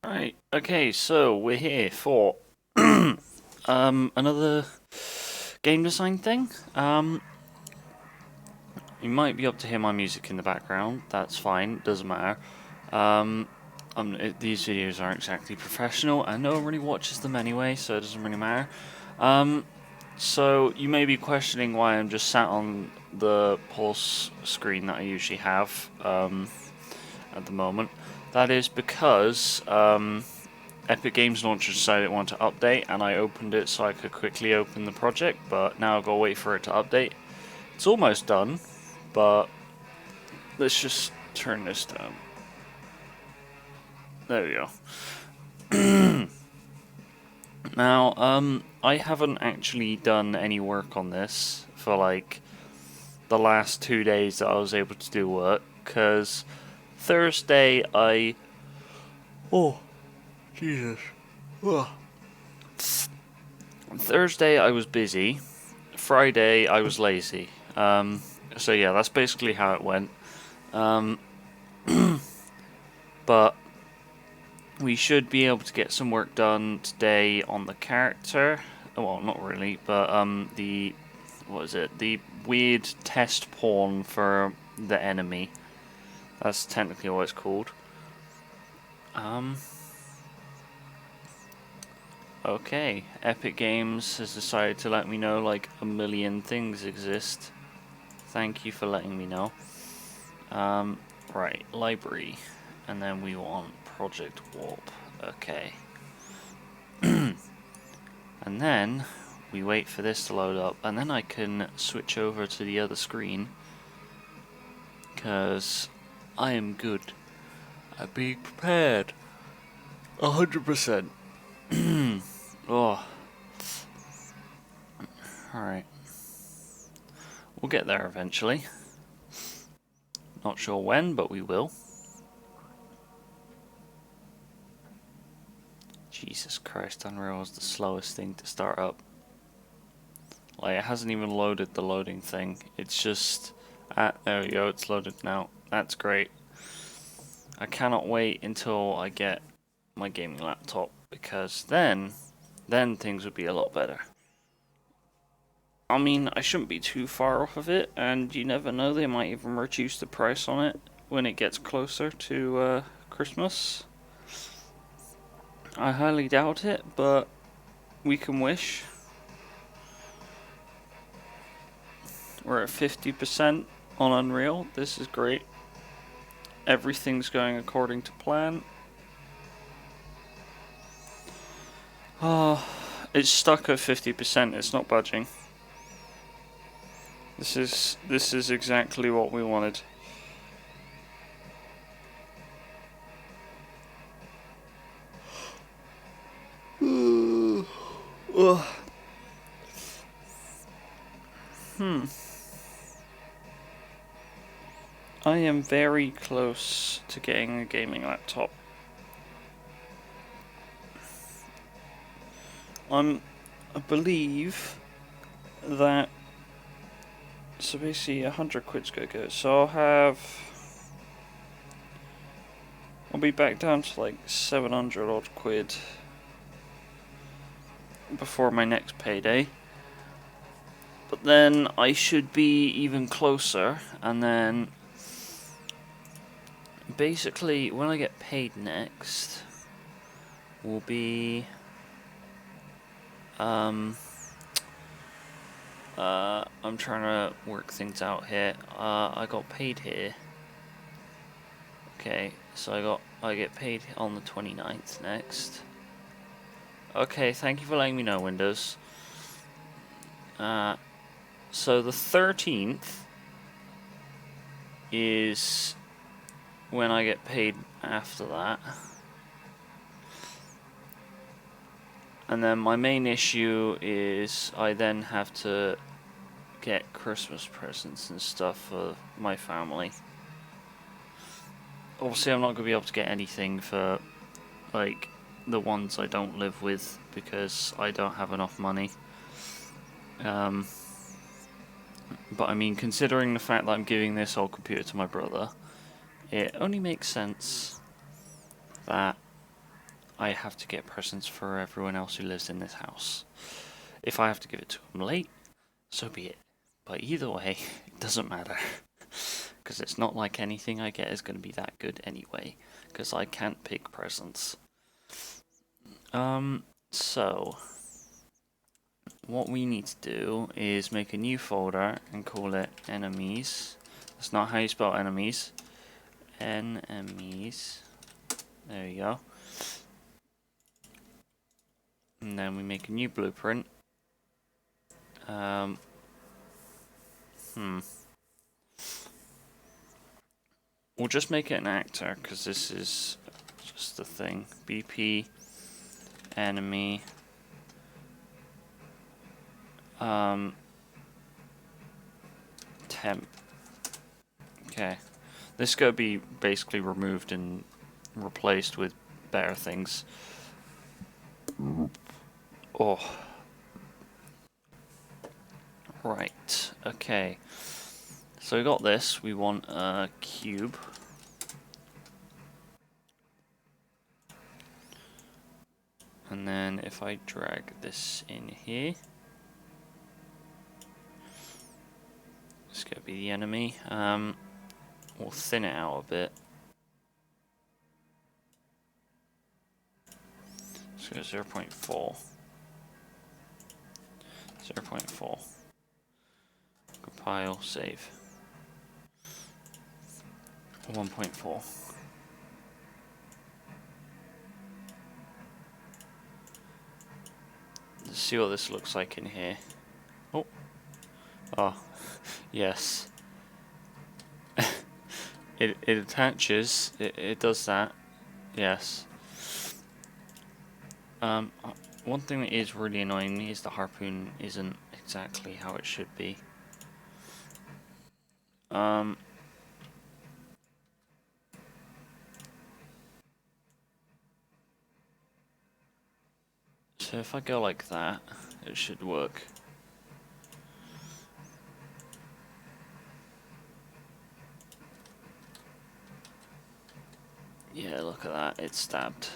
Right, okay, so we're here for another game design thing. You might be able to hear my music in the background, that's fine, doesn't matter. These videos aren't exactly professional, and no one really watches them anyway, so it doesn't really matter. So you may be questioning why I'm just sat on the pulse screen that I usually have at the moment. That is because Epic Games Launcher decided it wanted to update, and I opened it so I could quickly open the project, but now I've got to wait for it to update. It's almost done, but let's just turn this down. There we go. Now, I haven't actually done any work on this for like the last 2 days that I was able to do work, because Thursday Oh, Jesus. Ugh. Thursday I was busy. Friday I was lazy. So yeah, that's basically how it went. But we should be able to get some work done today on the character. Well, not really, but what is it? The weird test pawn for the enemy. That's technically what it's called. Okay, Epic Games has decided to let me know like a million things exist. Thank you for letting me know. Right, library. And then we want Project Warp. Okay. And then we wait for this to load up, and then I can switch over to the other screen, because I am good at being prepared. 100%. Oh. Alright. We'll get there eventually. Not sure when, but we will. Jesus Christ, Unreal is the slowest thing to start up. Like, it hasn't even loaded the loading thing. It's just... there we go, it's loaded now. That's great. I cannot wait until I get my gaming laptop, because then things would be a lot better. I mean, I shouldn't be too far off of it, and you never know, they might even reduce the price on it when it gets closer to Christmas. I highly doubt it, but we can wish. We're at 50% on Unreal. This is great. Everything's going according to plan. Oh, it's stuck at 50%. It's not budging. This is exactly what we wanted. I am very close to getting a gaming laptop. I believe that, so basically 100 quid's gonna go, so I'll be back down to like 700 odd quid before my next payday. But then I should be even closer, and then basically when I get paid next will be I'm trying to work things out here. I got paid here. Okay, so I get paid on the 29th next. Okay, thank you for letting me know, Windows. So the 13th is when I get paid after that. And then my main issue is I then have to get Christmas presents and stuff for my family. Obviously I'm not going to be able to get anything for like the ones I don't live with, because I don't have enough money. But I mean, considering the fact that I'm giving this whole computer to my brother, it only makes sense that I have to get presents for everyone else who lives in this house. If I have to give it to them late, so be it. But either way, it doesn't matter. Because it's not like anything I get is going to be that good anyway. Because I can't pick presents. So what we need to do is make a new folder and call it enemies. That's not how you spell enemies. Enemies. There you go. And then we make a new blueprint. We'll just make it an actor because this is just the thing. BP enemy. Temp. Okay. This is going to be basically removed and replaced with better things. Oh. Right. Okay. So we got this. We want a cube. And then if I drag this in here, it's going to be the enemy. We'll thin it out a bit. So 0.4. 0.4. Compile, save. 1.4. Let's see what this looks like in here. Oh. Oh. Yes. It attaches. It does that. Yes. One thing that is really annoying me is the harpoon isn't exactly how it should be. So if I go like that, it should work. Yeah, look at that, it's stabbed.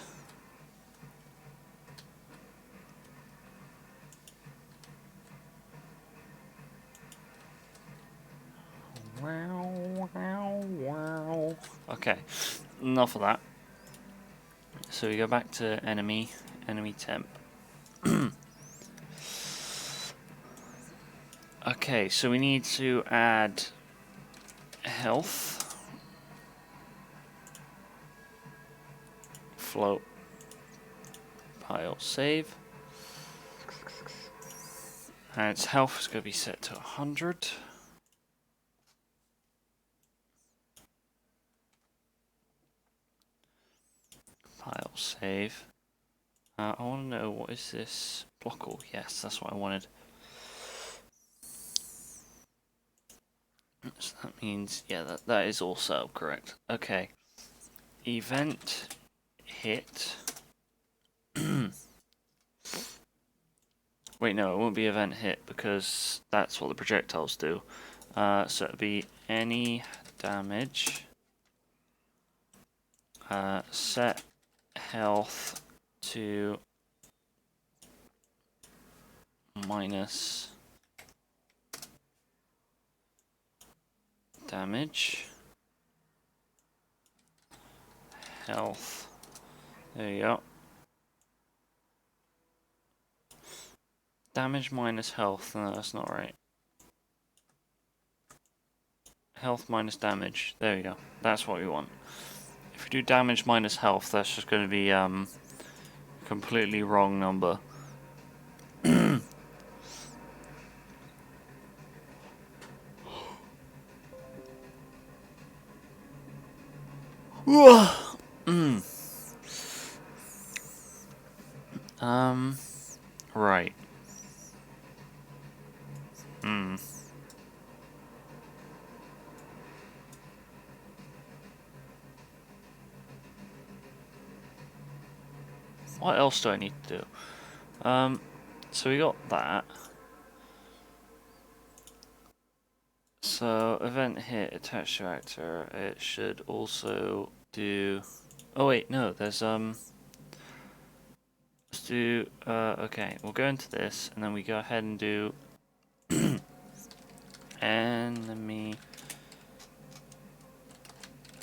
Wow, wow, wow. Okay, enough of that. So we go back to enemy temp. Okay, so we need to add health, float, pile, save. And its health is going to be set to 100. Pile, save. I want to know, what is this? Blockle, yes, that's what I wanted. So that means, yeah, that is also correct. Okay. Event hit. Wait, no, it won't be event hit because that's what the projectiles do. So it'll be any damage. Set health to minus damage. Health. There you go. Damage minus health. No, that's not right. Health minus damage. There we go. That's what we want. If we do damage minus health, that's just going to be completely wrong number. Right. What else do I need to do? So we got that. So event hit attached to actor. It should also do. Oh wait, no. There's do, okay, we'll go into this, and then we go ahead and do enemy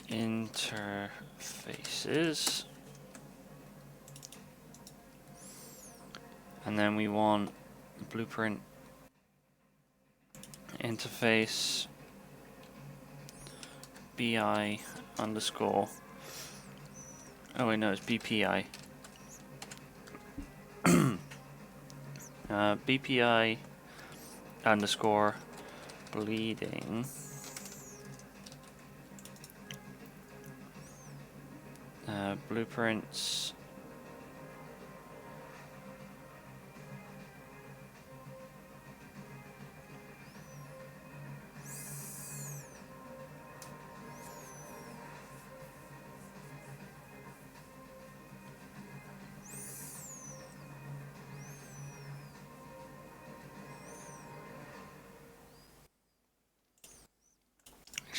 interfaces. And then we want blueprint interface BI underscore. Oh wait, no, it's BPI. BPI underscore bleeding blueprints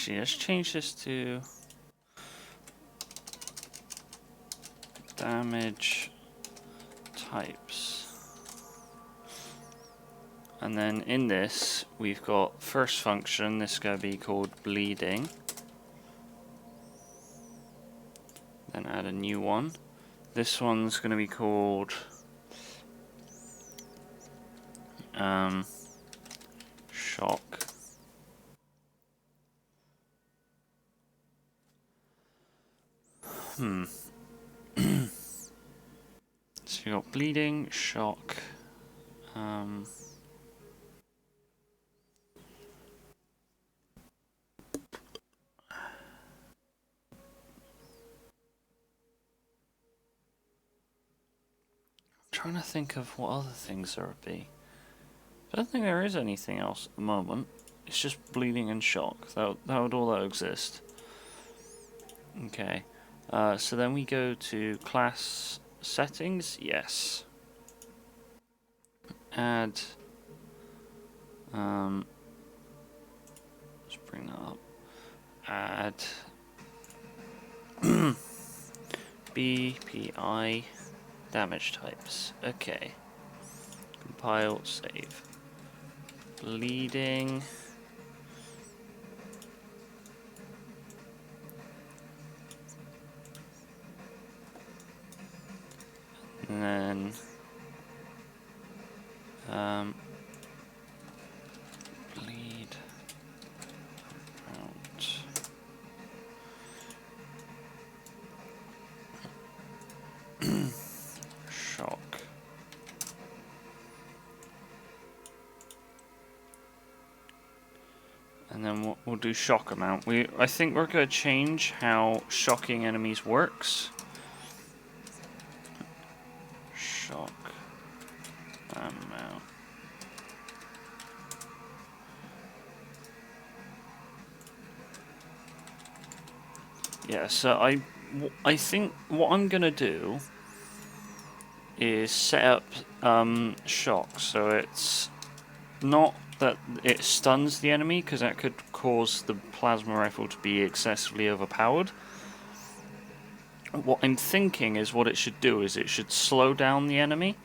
actually, let's change this to damage types. And then in this, we've got first function, this is going to be called bleeding. Then add a new one. This one's going to be called shock. So you got bleeding, shock. Trying to think of what other things there would be. I don't think there is anything else at the moment. It's just bleeding and shock. That would all that exist. Okay. So then we go to class settings. Yes. Add. Let's bring that up. Add BPI damage types. Okay. Compile, save. Bleeding. And then bleed out. Shock. And then we'll do shock amount. I think we're going to change how shocking enemies works. Shock amount. Yeah, so I think what I'm going to do is set up shock, so it's not that it stuns the enemy, because that could cause the plasma rifle to be excessively overpowered. What I'm thinking is what it should do is it should slow down the enemy,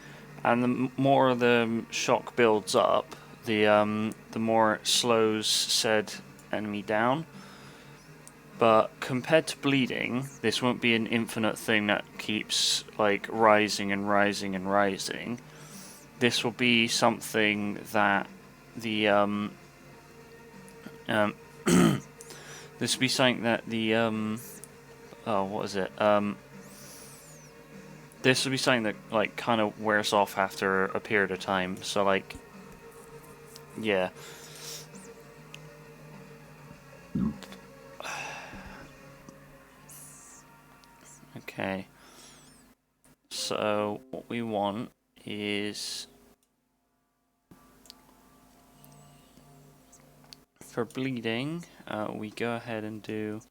and the more the shock builds up, the more it slows said enemy down. But compared to bleeding, this won't be an infinite thing that keeps like rising and rising and rising. This will be something that the this will be something that the oh, what is it? This will be something that like kind of wears off after a period of time. So like, yeah. Okay. So what we want is for bleeding, we go ahead and do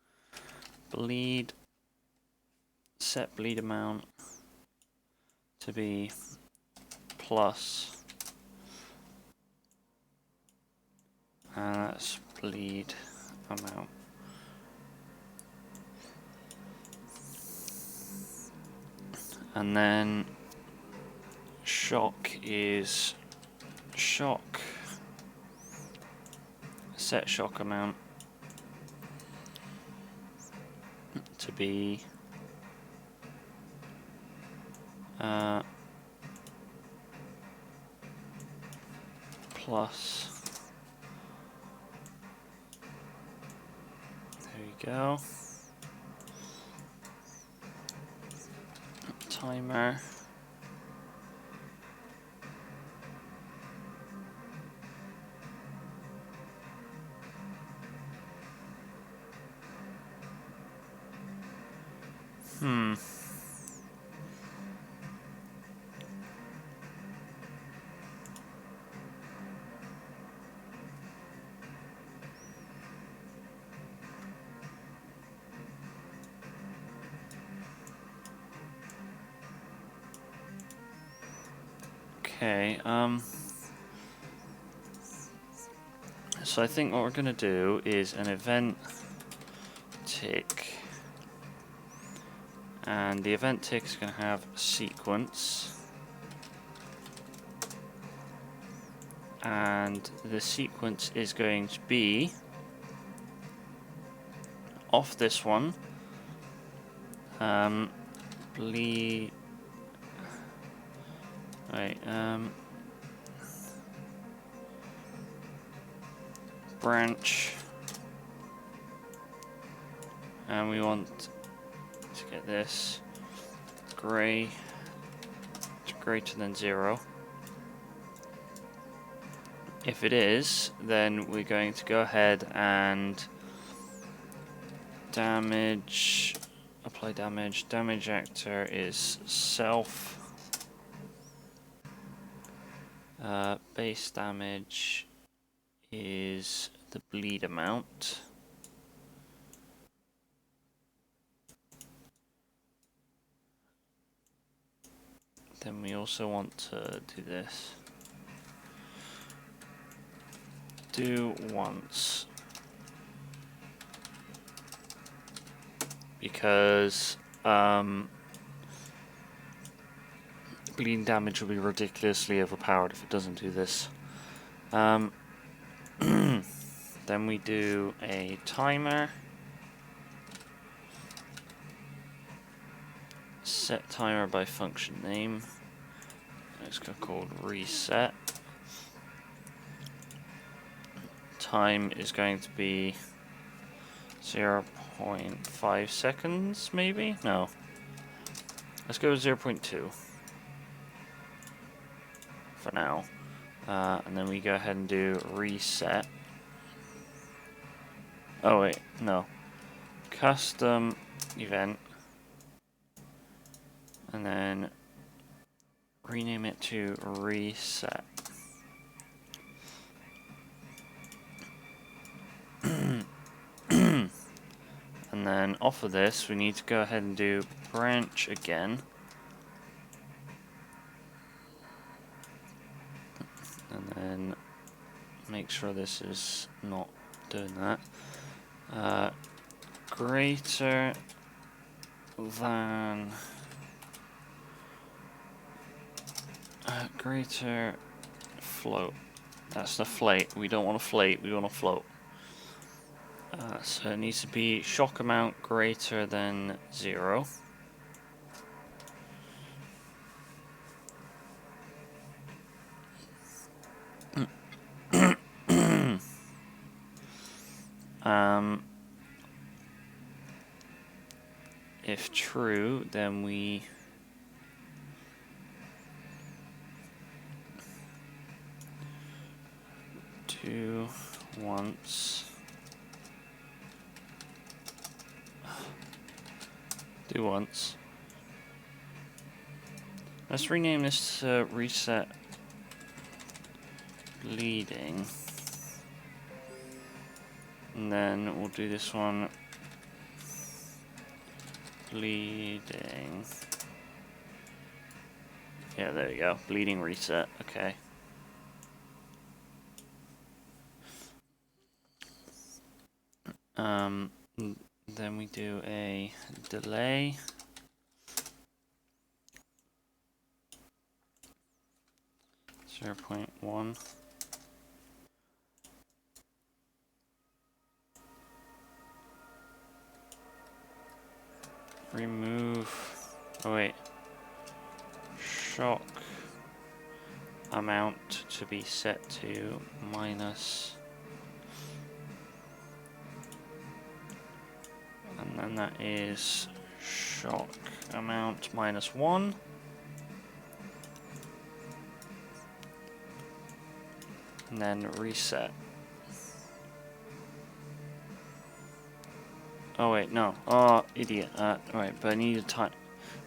bleed, set bleed amount to be plus, and that's bleed amount. And then shock is shock, set shock amount to be plus, there you go, timer, okay, so I think what we're going to do is an event tick, and the event tick is going to have sequence, and the sequence is going to be off this one, bleed, right, branch, and we want to get this gray to greater than 0. If it is, then we're going to go ahead and damage, apply damage. Damage actor is self. Base damage is the bleed amount. Then we also want to do this. Do once. Because bleeding damage will be ridiculously overpowered if it doesn't do this. Then we do a timer. Set timer by function name. It's called reset. Time is going to be 0.5 seconds, maybe? No. Let's go with 0.2 for now. And then we go ahead and do reset. Oh wait, no. Custom event. And then rename it to reset. And then off of this, we need to go ahead and do branch again. And then make sure this is not doing that. Greater than greater float. That's the flate. We don't want to flate, we want to float. So it needs to be shock amount greater than 0. If true, then we do once. Do once. Let's rename this to reset bleeding. And then we'll do this one bleeding. Yeah, there you go. Bleeding reset. Okay. Then we do a delay. 0.1. Remove, oh wait, shock amount to be set to minus, and then that is shock amount -1. And then reset. Oh wait, no. Oh, idiot. Right, but I need a time.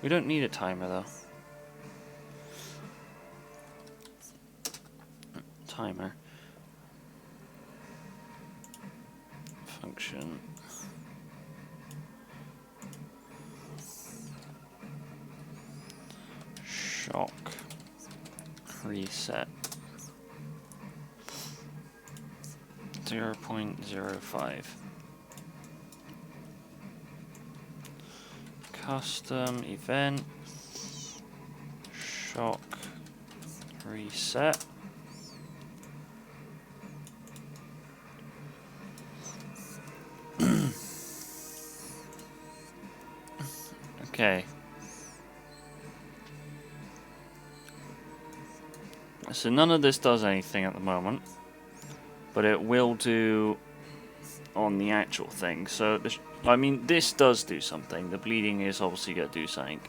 We don't need a timer though. Timer. Function. Shock. Reset. 0.05. Custom event. Shock. Reset. Okay. So none of this does anything at the moment, but it will do on the actual thing. So I mean, this does do something. The bleeding is obviously going to do something,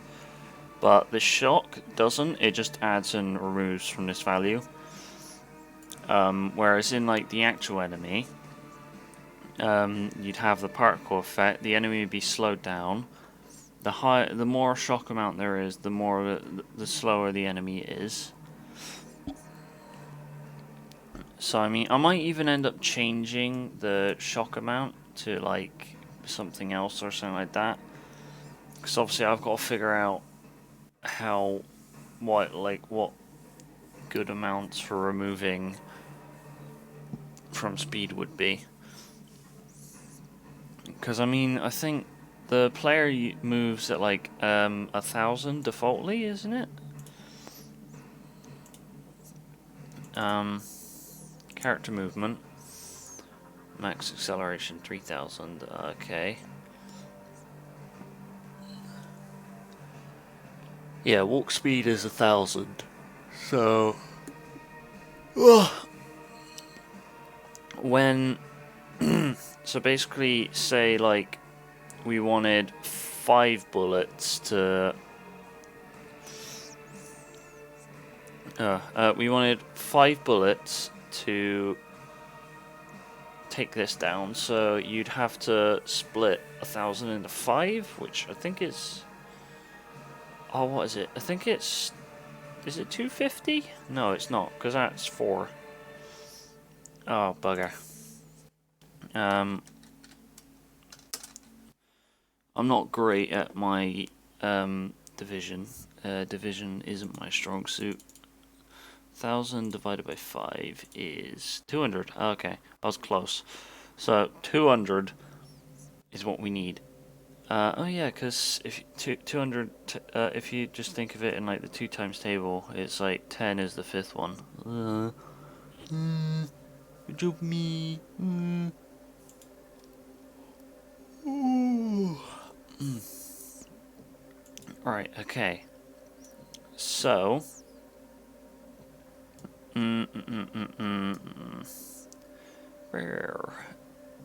but the shock doesn't. It just adds and removes from this value. Whereas in like the actual enemy, you'd have the particle effect. The enemy would be slowed down. The more shock amount there is, the slower the enemy is. So I mean, I might even end up changing the shock amount to like something else or something like that. Because obviously I've got to figure out what good amounts for removing from speed would be. Because I mean, I think the player moves at like 1,000 defaultly, isn't it? Character movement, max acceleration 3,000. Okay. Yeah, walk speed is 1,000. So when so basically, say like we wanted 5 bullets to we wanted 5 bullets to take this down, so you'd have to split 1,000 into 5, which I think is, oh, what is it? I think it's, is it 250? No, it's not, because that's 4. Oh, bugger. I'm not great at my division. Division isn't my strong suit. 1,000 divided by 5 is 200. Okay, I was close. So 200 is what we need. Oh yeah, because if 200, if you just think of it in like the 2 times table, it's like 10 is the 5th one. Good job, me. Right. Okay. So.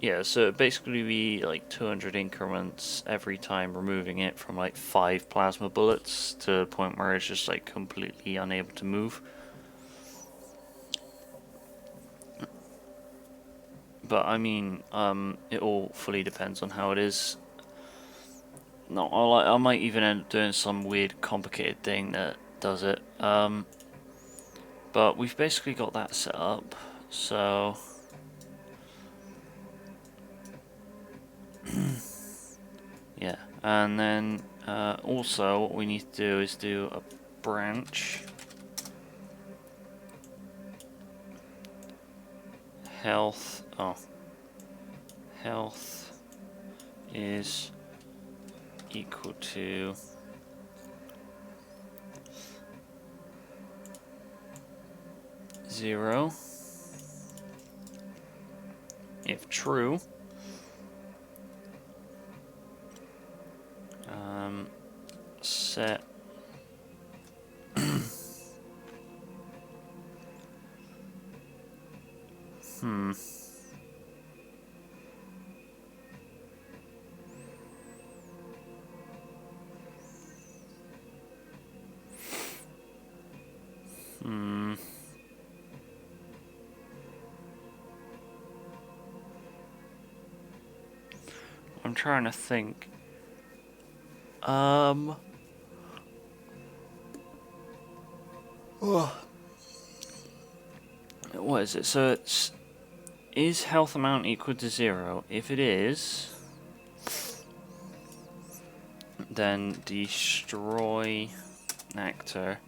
Yeah, so it'd basically be like 200 increments every time removing it from like 5 plasma bullets to the point where it's just like completely unable to move. But I mean, it all fully depends on how it is. No, I might even end up doing some weird complicated thing that does it. But we've basically got that set up, so yeah. And then also what we need to do is do a branch health. Oh, health is equal to 0. If true, set hmm. I'm trying to think. What is it? So it's, is health amount equal to 0? If it is, then destroy actor.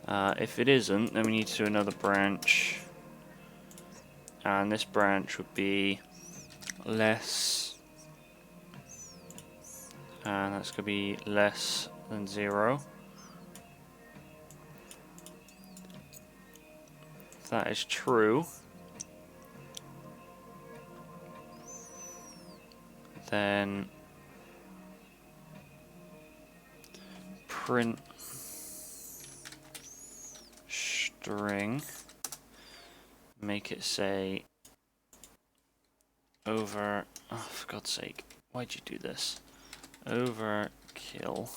If it isn't, then we need to do another branch. And this branch would be less, and that's going to be less than 0. If that is true, then print string, make it say over, oh for God's sake, why'd you do this? Overkill.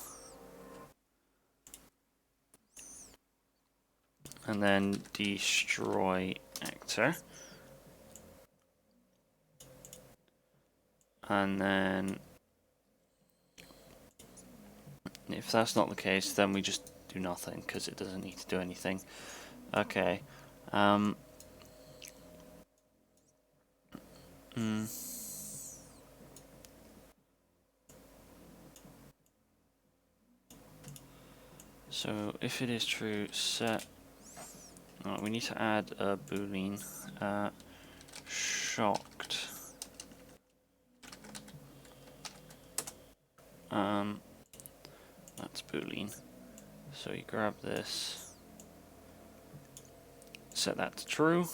And then destroy actor. And then if that's not the case, then we just do nothing because it doesn't need to do anything. Okay. So if it is true, set. Oh, we need to add a boolean. Shocked. That's boolean. So you grab this, set that to true.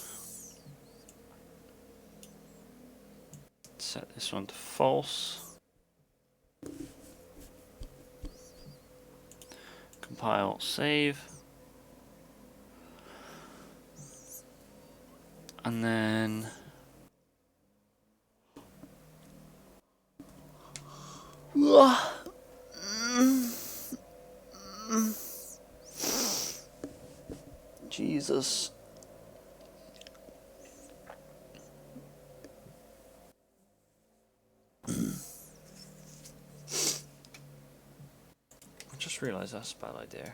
Set this one to false. Compile, save. And then Jesus. I just realised that's a bad idea.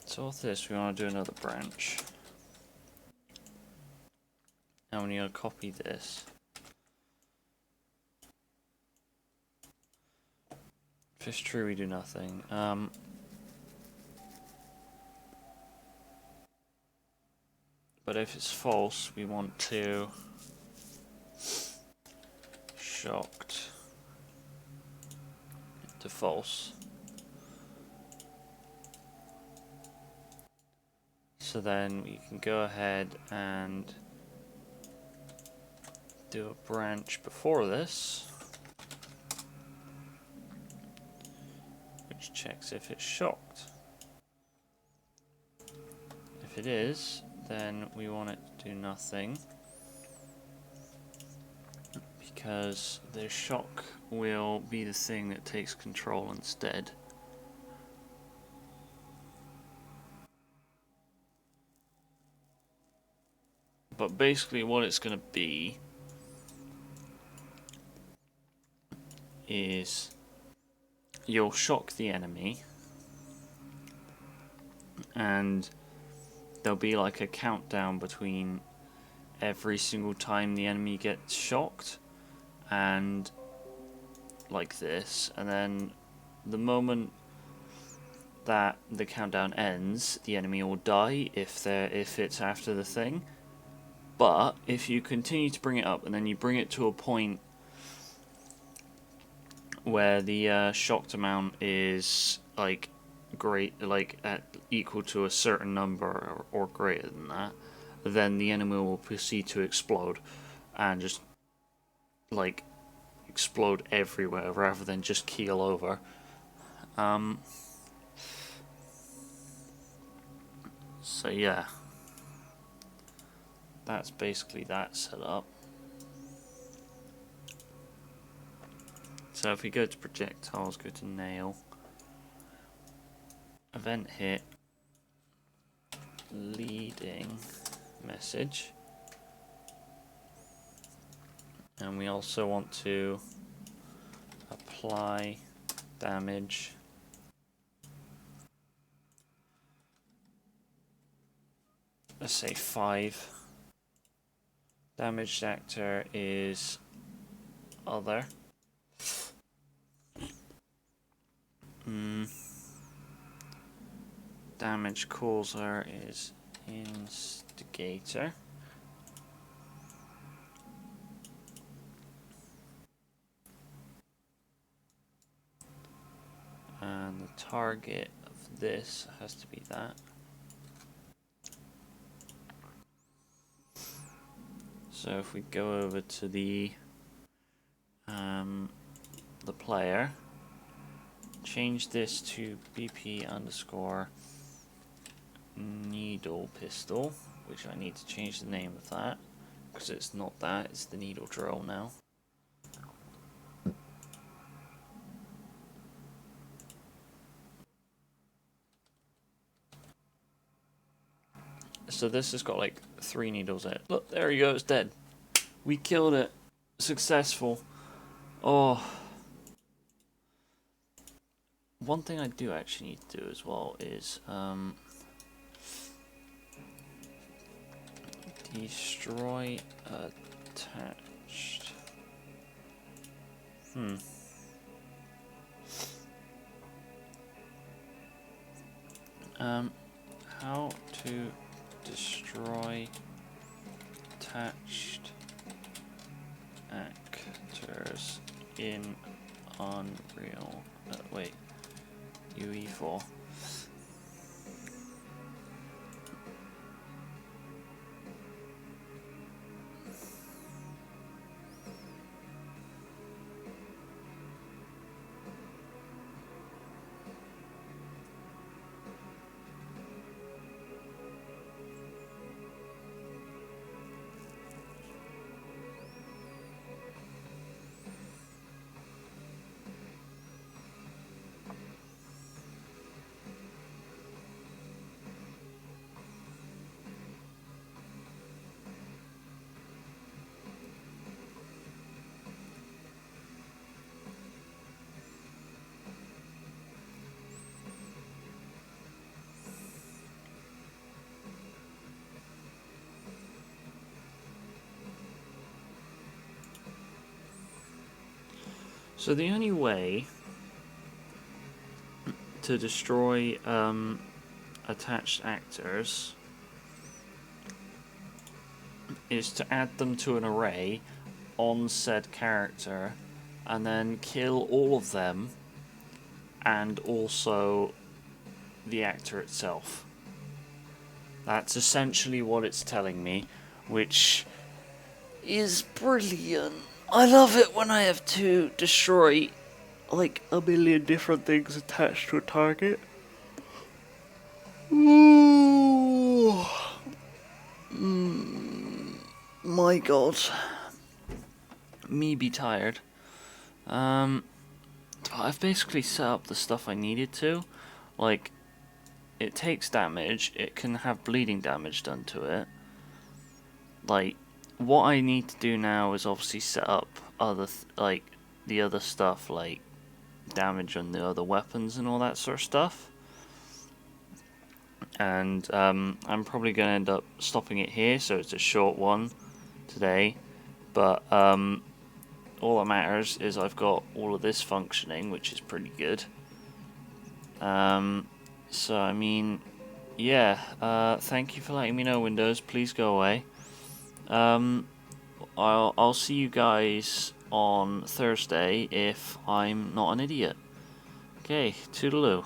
So with this, we want to do another branch. Now we need to copy this. If it's true, we do nothing. But if it's false, we want to shocked to false. So then we can go ahead and do a branch before this, which checks if it's shocked. If it is, then we want it to do nothing, because the shock will be the thing that takes control instead. But basically what it's going to be is you'll shock the enemy, and there'll be like a countdown between every single time the enemy gets shocked, and like this, and then the moment that the countdown ends, the enemy will die if it's after the thing. But if you continue to bring it up and then you bring it to a point where the shocked amount is like equal to a certain number or greater than that, then the enemy will proceed to explode and just like explode everywhere rather than just keel over. So yeah, that's basically that setup. So if we go to projectiles, go to nail, event hit, leading message, and we also want to apply damage let's say 5. Damaged actor is other. Damage causer is instigator. And the target of this has to be that. So if we go over to the player, change this to BP underscore needle pistol, which I need to change the name of that because it's not that, it's the needle drill now. So this has got like 3 needles in it. Look, there you go, it's dead. We killed it. Successful. Oh. One thing I do actually need to do as well is destroy attached. How to destroy attached actors in Unreal. Wait, UE4. So the only way to destroy attached actors is to add them to an array on said character and then kill all of them and also the actor itself. That's essentially what it's telling me, which is brilliant. I love it when I have to destroy like a million different things attached to a target. Ooh. My god. Me be tired. I've basically set up the stuff I needed to. Like, it takes damage, it can have bleeding damage done to it. Like, what I need to do now is obviously set up the other stuff, like damage on the other weapons and all that sort of stuff. And I'm probably going to end up stopping it here, so it's a short one today. But all that matters is I've got all of this functioning, which is pretty good. So I mean, yeah. Thank you for letting me know, Windows. Please go away. I'll see you guys on Thursday if I'm not an idiot. Okay, toodaloo.